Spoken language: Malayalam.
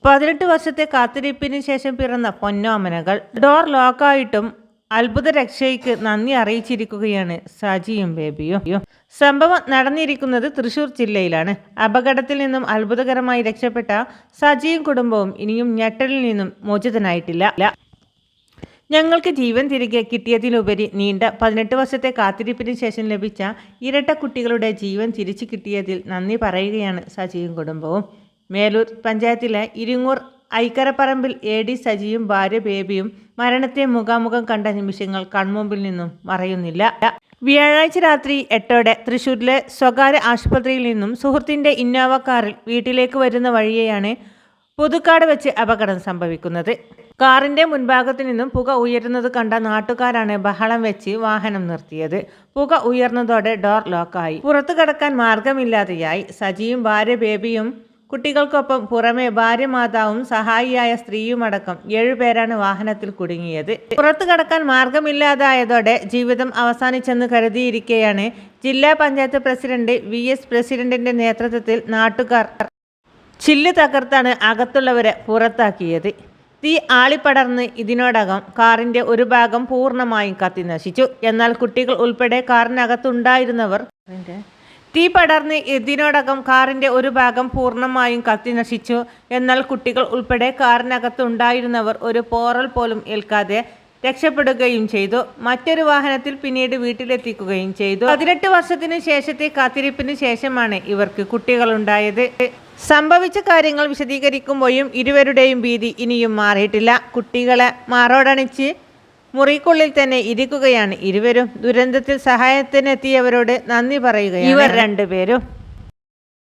18 വർഷത്തെ കാത്തിരിപ്പിന് ശേഷം പിറന്ന പൊന്നോമനകൾ. ഡോർ ലോക്കായിട്ടും അത്ഭുത രക്ഷയ്ക്ക് നന്ദി അറിയിച്ചിരിക്കുകയാണ് സജിയും ബേബിയും. സംഭവം നടന്നിരിക്കുന്നത് തൃശൂർ ജില്ലയിലാണ്. അപകടത്തിൽ നിന്നും അത്ഭുതകരമായി രക്ഷപ്പെട്ട സജിയും കുടുംബവും ഇനിയും ഞെട്ടലിൽ നിന്നും മോചിതനായിട്ടില്ല. ഞങ്ങൾക്ക് ജീവൻ തിരികെ കിട്ടിയതിലുപരി നീണ്ട 18 വർഷത്തെ കാത്തിരിപ്പിന് ശേഷം ലഭിച്ച ഇരട്ട കുട്ടികളുടെ ജീവൻ തിരിച്ചു കിട്ടിയതിൽ നന്ദി പറയുകയാണ് സജിയും കുടുംബവും. മേലൂർ പഞ്ചായത്തിലെ ഇരിങ്ങൂർ ഐക്കരപ്പറമ്പിൽ AD സജിയും ഭാര്യ ബേബിയും മരണത്തെ മുഖാമുഖം കണ്ട നിമിഷങ്ങൾ കൺമുമ്പിൽ നിന്നും മറയുന്നില്ല. വ്യാഴാഴ്ച രാത്രി 8ഓടെ തൃശൂരിലെ സ്വകാര്യ ആശുപത്രിയിൽ നിന്നും സുഹൃത്തിൻ്റെ ഇന്നോവ കാറിൽ വീട്ടിലേക്ക് വരുന്ന വഴിയെയാണ് പുതുക്കാട് വെച്ച് അപകടം സംഭവിക്കുന്നത്. കാറിന്റെ മുൻഭാഗത്തു നിന്നും പുക ഉയരുന്നത് കണ്ട നാട്ടുകാരാണ് ബഹളം വെച്ച് വാഹനം നിർത്തിയത്. പുക ഉയർന്നതോടെ ഡോർ ലോക്കായി. പുറത്തു കടക്കാൻ മാർഗമില്ലാതെയായി. സജിയും ഭാര്യ ബേബിയും കുട്ടികൾക്കൊപ്പം പുറമെ ഭാര്യ മാതാവും സഹായിയായ സ്ത്രീയുമടക്കം 7 പേരാണ് വാഹനത്തിൽ കുടുങ്ങിയത്. പുറത്തു കടക്കാൻ മാർഗമില്ലാതായതോടെ ജീവിതം അവസാനിച്ചെന്ന് കരുതിയിരിക്കെയാണ് ജില്ലാ പഞ്ചായത്ത് പ്രസിഡന്റ് VS പ്രസിഡന്റിന്റെ നേതൃത്വത്തിൽ നാട്ടുകാർ ചില്ല് തകർത്താണ് അകത്തുള്ളവരെ പുറത്താക്കിയത്. തീ ആളിപ്പടർന്ന് ഇതിനോടകം കാറിന്റെ ഒരു ഭാഗം പൂർണ്ണമായും കത്തിനശിച്ചു. എന്നാൽ കുട്ടികൾ ഉൾപ്പെടെ കാറിനകത്തുണ്ടായിരുന്നവർ ഒരു പോറൽ പോലും ഏൽക്കാതെ രക്ഷപ്പെടുകയും ചെയ്തു. മറ്റൊരു വാഹനത്തിൽ പിന്നീട് വീട്ടിലെത്തിക്കുകയും ചെയ്തു. 18 വർഷത്തിനു ശേഷത്തെ കാത്തിരിപ്പിന് ശേഷമാണ് ഇവർക്ക് കുട്ടികളുണ്ടായത്. സംഭവിച്ച കാര്യങ്ങൾ വിശദീകരിക്കുമ്പോഴും ഇരുവരുടെയും ഭീതി ഇനിയും മാറിയിട്ടില്ല. കുട്ടികളെ മാറോടണിച്ച് മുറിക്കുള്ളിൽ തന്നെ ഇരിക്കുകയാണ് ഇരുവരും. ദുരന്തത്തിൽ സഹായത്തിനെത്തിയവരോട് നന്ദി പറയുകയാണ് ഇവർ രണ്ടുപേരും.